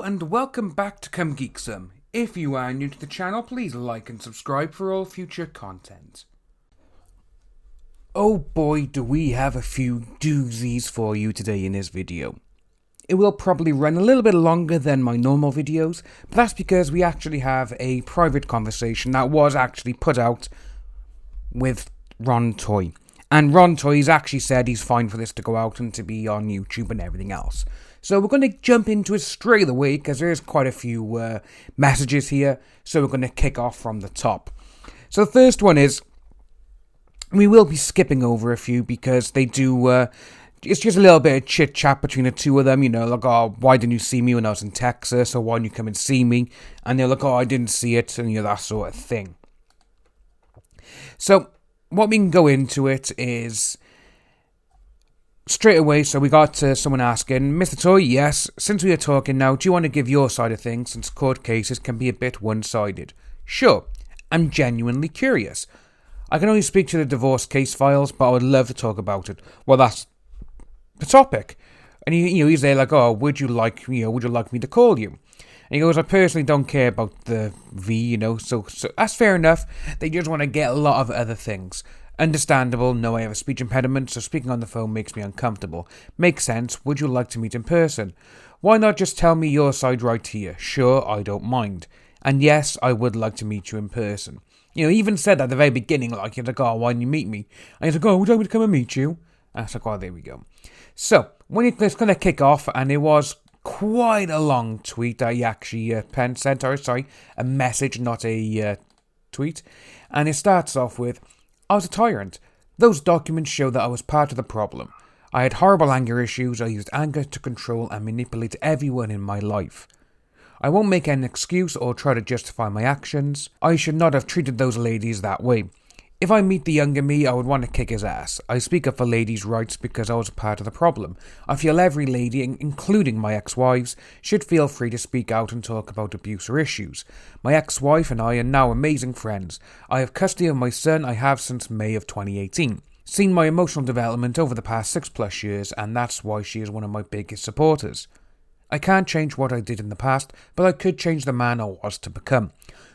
and welcome back to Come Geek Some. If you are new to the channel, please like and subscribe for all future content. Oh boy, do we have a few doozies for you today in this video. It will probably run a little bit longer than my normal videos, but that's because we actually have a private conversation that was actually put out with Ron Toye. And Ron Toye's actually said he's fine for this to go out and to be on YouTube and everything else. So we're going to jump into it straight away because there's quite a few messages here. So we're going to kick off from the top. So the first one is, we will be skipping over a few because they do, it's just a little bit of chit chat between the two of them, you know, like, oh, why didn't you see me when I was in Texas? Or why didn't you come and see me? And they're like, oh, I didn't see it, and you know, that sort of thing. So what we can go into it is straight away. So we got someone asking, Mr. Toye, yes, since we are talking now, do you want to give your side of things since court cases can be a bit one-sided? Sure, I'm genuinely curious. I can only speak to the divorce case files, but I would love to talk about it. Well, that's the topic. And he's there like, oh, would you like me to call you? And he goes, I personally don't care about the V, so that's fair enough. They just want to get a lot of other things. Understandable, no, I have a speech impediment, so speaking on the phone makes me uncomfortable. Makes sense, would you like to meet in person? Why not just tell me your side right here? Sure, I don't mind. And yes, I would like to meet you in person. He even said at the very beginning, like, he's like, oh, why didn't you meet me? And he's like, oh, would you like me to come and meet you? And I was like, oh, there we go. So, when it's going to kick off, and it was quite a long tweet that he actually sent, a message, not a tweet. And it starts off with, I was a tyrant. Those documents show that I was part of the problem. I had horrible anger issues. I used anger to control and manipulate everyone in my life. I won't make an excuse or try to justify my actions. I should not have treated those ladies that way. If I meet the younger me, I would want to kick his ass. I speak up for ladies' rights because I was a part of the problem. I feel every lady, including my ex-wives, should feel free to speak out and talk about abuse or issues. My ex-wife and I are now amazing friends. I have custody of my son I have since May of 2018. Seen my emotional development over the past 6+ years, and that's why she is one of my biggest supporters. I can't change what I did in the past, but I could change the man I was to become.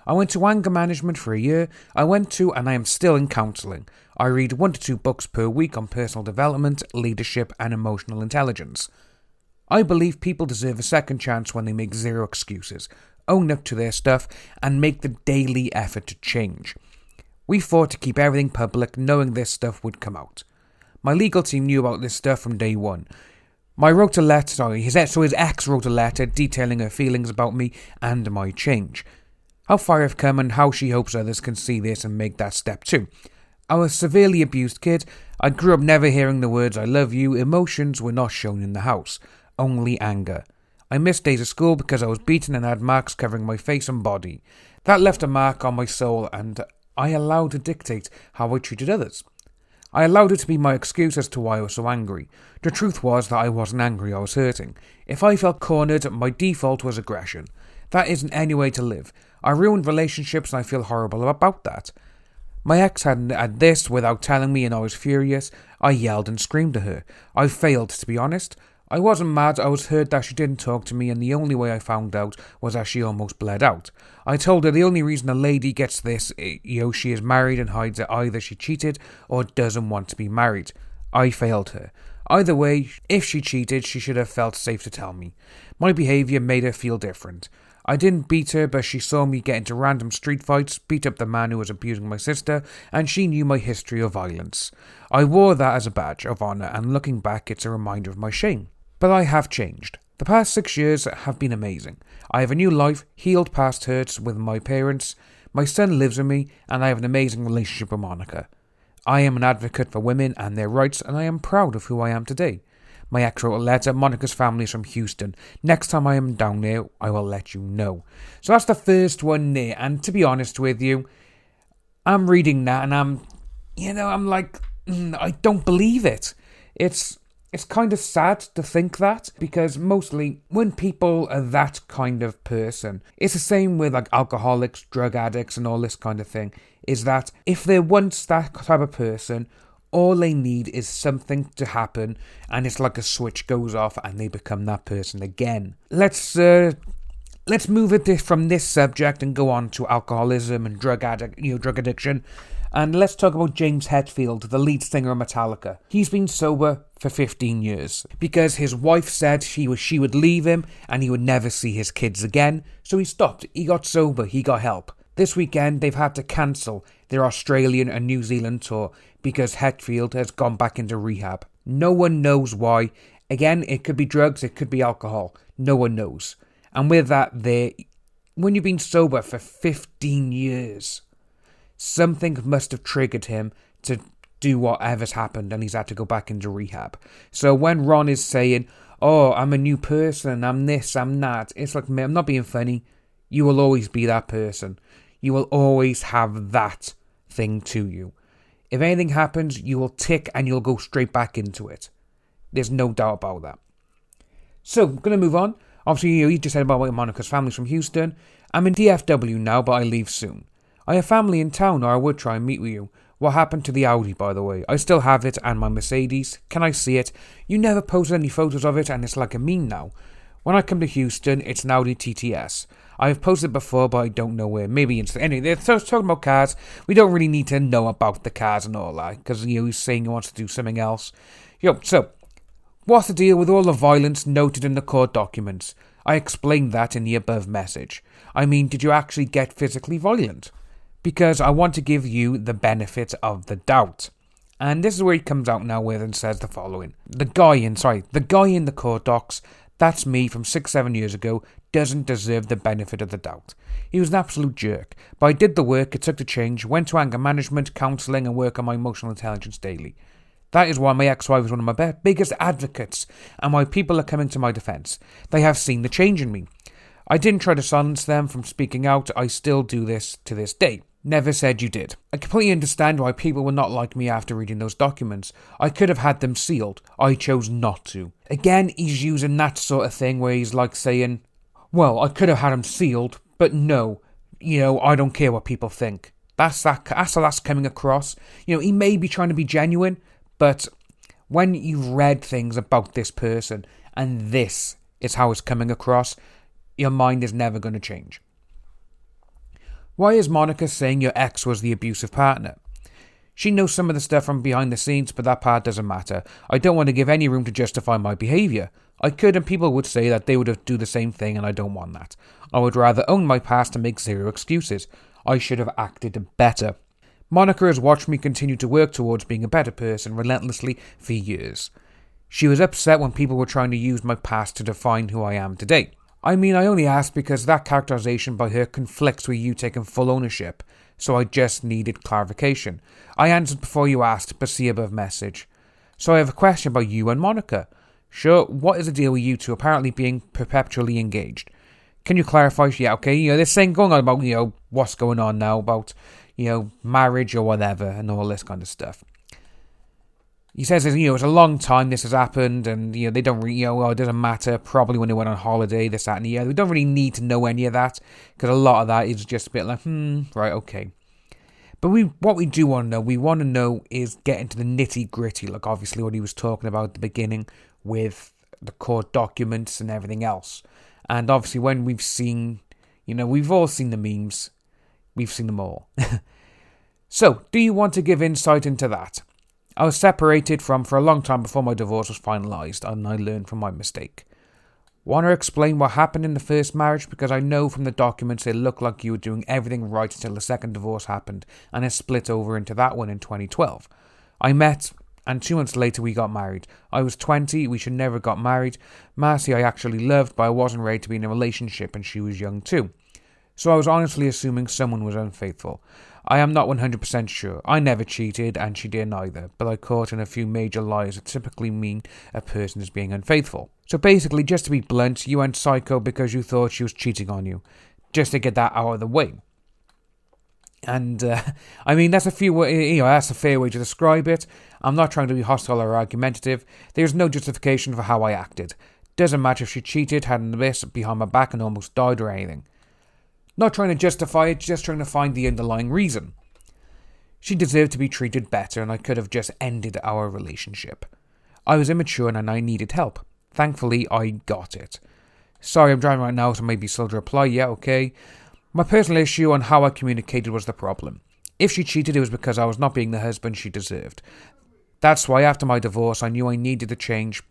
I went to anger management for a year. And I am still in counselling. I read 1 to 2 books per week on personal development, leadership and emotional intelligence. I believe people deserve a second chance when they make zero excuses, own up to their stuff and make the daily effort to change. We fought to keep everything public knowing this stuff would come out. My legal team knew about this stuff from day one. His ex wrote a letter detailing her feelings about me and my change. How far I've come and how she hopes others can see this and make that step too. I was a severely abused kid. I grew up never hearing the words I love you. Emotions were not shown in the house. Only anger. I missed days of school because I was beaten and had marks covering my face and body. That left a mark on my soul and I allowed to dictate how I treated others. I allowed it to be my excuse as to why I was so angry. The truth was that I wasn't angry, I was hurting. If I felt cornered, my default was aggression. That isn't any way to live. I ruined relationships and I feel horrible about that. My ex had this without telling me and I was furious. I yelled and screamed at her. I failed, to be honest. I wasn't mad, I was hurt that she didn't talk to me and the only way I found out was that she almost bled out. I told her the only reason a lady gets this, she is married and hides it, either she cheated or doesn't want to be married. I failed her. Either way, if she cheated, she should have felt safe to tell me. My behaviour made her feel different. I didn't beat her, but she saw me get into random street fights, beat up the man who was abusing my sister, and she knew my history of violence. I wore that as a badge of honour, and looking back, it's a reminder of my shame. But I have changed. The past 6 years have been amazing. I have a new life, healed past hurts with my parents, my son lives with me, and I have an amazing relationship with Monica. I am an advocate for women and their rights, and I am proud of who I am today. My ex wrote a letter. Monica's family is from Houston. Next time I am down there, I will let you know. So that's the first one there. And to be honest with you, I'm reading that and I'm like, I don't believe it. It's kind of sad to think that, because mostly when people are that kind of person, it's the same with like alcoholics, drug addicts and all this kind of thing, is that if they're once that type of person, all they need is something to happen and it's like a switch goes off and they become that person again. Let's let's move it from this subject and go on to alcoholism and drug addiction. And let's talk about James Hetfield, the lead singer of Metallica. He's been sober for 15 years because his wife said she would leave him and he would never see his kids again. So he stopped. He got sober. He got help. This weekend, they've had to cancel their Australian and New Zealand tour because Hetfield has gone back into rehab. No one knows why. Again, it could be drugs, it could be alcohol. No one knows. And with that, when you've been sober for 15 years, something must have triggered him to do whatever's happened, and he's had to go back into rehab. So when Ron is saying, oh, I'm a new person, I'm this, I'm that, it's like, I'm not being funny. You will always be that person. You will always have that thing to you. If anything happens, you will tick and you'll go straight back into it. There's no doubt about that. So, I'm going to move on. Obviously, you just said about Monica's family's from Houston. I'm in DFW now, but I leave soon. I have family in town, or I would try and meet with you. What happened to the Audi, by the way? I still have it, and my Mercedes. Can I see it? You never posted any photos of it, and it's like a meme now. When I come to Houston, it's an Audi TTS. I have posted before, but I don't know where. Maybe Insta. Anyway, they're talking about cars. We don't really need to know about the cars and all that, because he's saying he wants to do something else. So, what's the deal with all the violence noted in the court documents? I explained that in the above message. I mean, did you actually get physically violent? Because I want to give you the benefit of the doubt. And this is where he comes out now with and says the following. The guy in the court docs, that's me from 6-7 years ago, doesn't deserve the benefit of the doubt. He was an absolute jerk, but I did the work it took to change, went to anger management, counselling and work on my emotional intelligence daily. That is why my ex-wife is one of my biggest advocates and why people are coming to my defence. They have seen the change in me. I didn't try to silence them from speaking out. I still do this to this day. Never said you did. I completely understand why people would not like me after reading those documents. I could have had them sealed. I chose not to. Again, he's using that sort of thing where he's like saying, well, I could have had them sealed, but no, I don't care what people think. That's how that's coming across. He may be trying to be genuine, but when you've read things about this person and this is how it's coming across, your mind is never going to change. Why is Monica saying your ex was the abusive partner? She knows some of the stuff from behind the scenes, but that part doesn't matter. I don't want to give any room to justify my behaviour. I could, and people would say that they would do the same thing, and I don't want that. I would rather own my past and make zero excuses. I should have acted better. Monica has watched me continue to work towards being a better person relentlessly for years. She was upset when people were trying to use my past to define who I am today. I mean, I only asked because that characterization by her conflicts with you taking full ownership, so I just needed clarification. I answered before you asked, but see above message. So I have a question about you and Monica. Sure, what is the deal with you two apparently being perpetually engaged? Can you clarify? Yeah, okay, there's saying going on about, what's going on now about, marriage or whatever and all this kind of stuff. He says, it's a long time this has happened and, they don't really, it doesn't matter, probably when they went on holiday, this, that and the other. We don't really need to know any of that because a lot of that is just a bit like, right, okay. But what we do want to know is get into the nitty gritty, like obviously what he was talking about at the beginning with the court documents and everything else. And obviously when we've seen, we've all seen the memes, we've seen them all. So, do you want to give insight into that? I was separated from for a long time before my divorce was finalised, and I learned from my mistake. Want to explain what happened in the first marriage? Because I know from the documents it looked like you were doing everything right until the second divorce happened, and it split over into that one in 2012. I met, and 2 months later we got married. I was 20, we should never have got married. Marcy I actually loved, but I wasn't ready to be in a relationship, and she was young too. So I was honestly assuming someone was unfaithful. I am not 100% sure. I never cheated, and she didn't either, but I caught in a few major lies that typically mean a person is being unfaithful. So basically, just to be blunt, you went psycho because you thought she was cheating on you, just to get that out of the way. And, that's that's a fair way to describe it. I'm not trying to be hostile or argumentative. There's no justification for how I acted. Doesn't matter if she cheated, had an abyss behind my back and almost died or anything. Not trying to justify it, just trying to find the underlying reason. She deserved to be treated better and I could have just ended our relationship. I was immature and I needed help. Thankfully, I got it. Sorry, I'm driving right now, so maybe slow to reply. Yeah, okay. My personal issue on how I communicated was the problem. If she cheated, it was because I was not being the husband she deserved. That's why after my divorce, I knew I needed to change,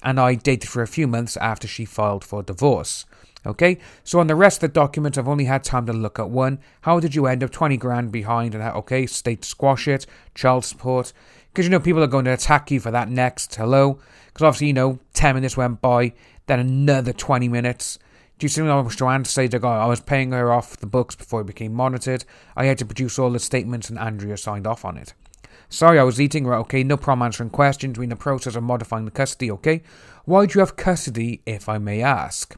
and I dated for a few months after she filed for divorce. Okay, so on the rest of the documents, I've only had time to look at one. How did you end up 20 grand behind? And okay, state to squash it, child support. Because, people are going to attack you for that next. Hello? Because obviously, 10 minutes went by, then another 20 minutes. Do you see how much Joanne say to go? I was paying her off the books before it became monitored. I had to produce all the statements and Andrea signed off on it. Sorry, I was eating, right, okay, no problem answering questions. We're in the process of modifying the custody, okay? Why do you have custody, if I may ask?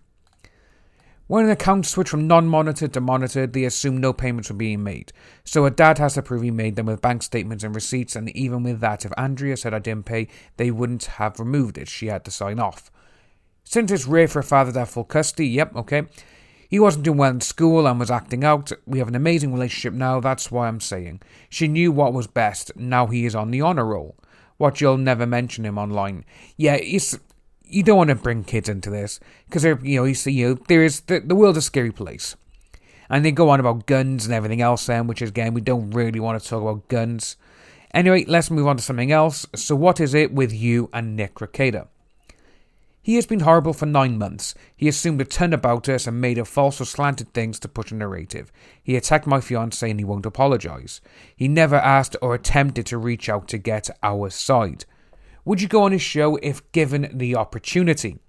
When an account switched from non-monitored to monitored, they assumed no payments were being made. So a dad has to prove he made them with bank statements and receipts, and even with that, if Andrea said I didn't pay, they wouldn't have removed it. She had to sign off. Since it's rare for a father to have full custody, yep, okay. He wasn't doing well in school and was acting out. We have an amazing relationship now, that's why I'm saying. She knew what was best, now he is on the honour roll. What you'll never mention him online. Yeah, you don't want to bring kids into this, because there is the world's a scary place. And they go on about guns and everything else then, which again, we don't really want to talk about guns. Anyway, let's move on to something else. So what is it with you and Nick Rekieta? He has been horrible for 9 months. He assumed a ton about us and made up false or slanted things to push a narrative. He attacked my fiancée and he won't apologise. He never asked or attempted to reach out to get our side. Would you go on his show if given the opportunity?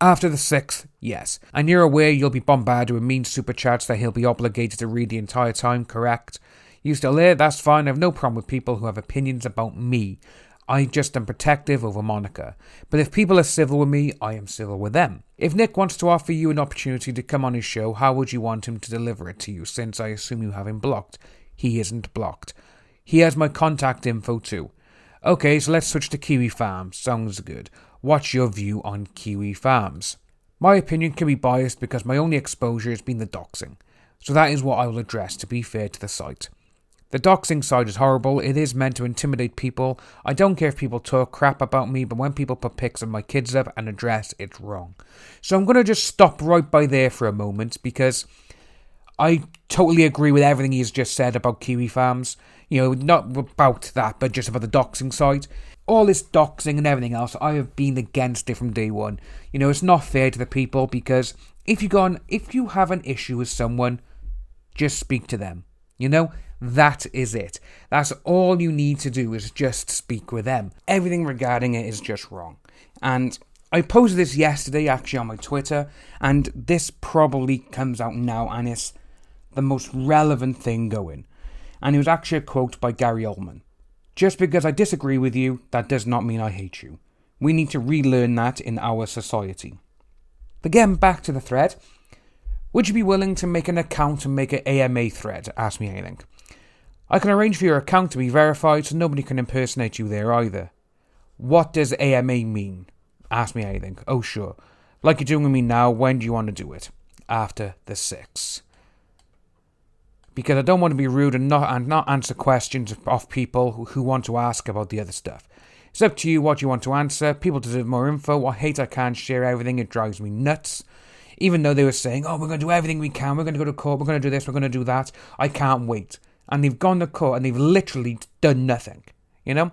After the 6th, yes. And you're aware you'll be bombarded with mean super chats that he'll be obligated to read the entire time, correct? You still there? That's fine. I have no problem with people who have opinions about me. I just am protective over Monica. But if people are civil with me, I am civil with them. If Nick wants to offer you an opportunity to come on his show, how would you want him to deliver it to you, since I assume you have him blocked? He isn't blocked. He has my contact info too. Okay, so let's switch to Kiwi Farms. Sounds good. What's your view on Kiwi Farms? My opinion can be biased because my only exposure has been the doxing. So that is what I will address, to be fair to the site. The doxing side is horrible. It is meant to intimidate people. I don't care if people talk crap about me, but when people put pics of my kids up and address, it's wrong. So I'm going to just stop right by there for a moment, because I totally agree with everything he's just said about Kiwi Farms. Not about that, but just about the doxing side. All this doxing and everything else, I have been against it from day one. It's not fair to the people, because if you have an issue with someone, just speak to them. That is it. That's all you need to do, is just speak with them. Everything regarding it is just wrong. And I posted this yesterday actually on my Twitter, and this probably comes out now, and it's the most relevant thing going. And it was actually a quote by Gary Oldman. Just because I disagree with you, that does not mean I hate you. We need to relearn that in our society. But getting back to the thread, would you be willing to make an account and make an AMA thread? Ask me anything. I can arrange for your account to be verified so nobody can impersonate you there either. What does AMA mean? Ask me anything. Oh sure. Like you're doing with me now, when do you want to do it? After the 6th. Because I don't want to be rude and not answer questions of people who want to ask about the other stuff. It's up to you what you want to answer. People deserve more info. I hate I can't share everything. It drives me nuts. Even though they were saying, we're going to do everything we can. We're going to go to court. We're going to do this. We're going to do that. I can't wait. And they've gone to court and they've literally done nothing. Can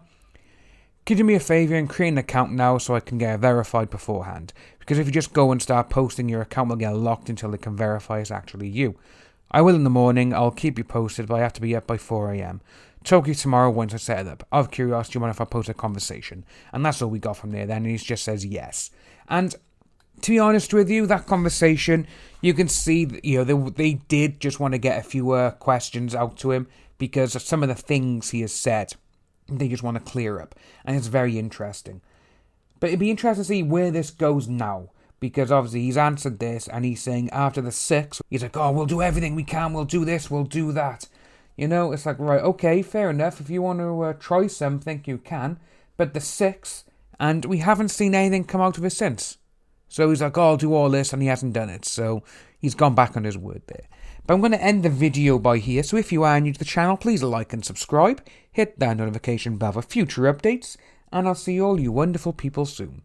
you do me a favour and create an account now so I can get it verified beforehand? Because if you just go and start posting, your account will get locked until they can verify it's actually you. I will in the morning. I'll keep you posted, but I have to be up by 4 a.m. Talk to you tomorrow once I set it up. Out of curiosity, you mind if I post a conversation? And that's all we got from there then. And he just says yes. And to be honest with you, that conversation, you can see, they did just want to get a few questions out to him, because of some of the things he has said, they just want to clear up. And it's very interesting. But it'd be interesting to see where this goes now. Because obviously he's answered this and he's saying after the 6th, he's like, we'll do everything we can, we'll do this, we'll do that. It's like, right, okay, fair enough. If you want to try something, you can. But the 6th, and we haven't seen anything come out of it since. So he's like, I'll do all this, and he hasn't done it. So he's gone back on his word there. But I'm going to end the video by here. So if you are new to the channel, please like and subscribe. Hit that notification bell for future updates. And I'll see all you wonderful people soon.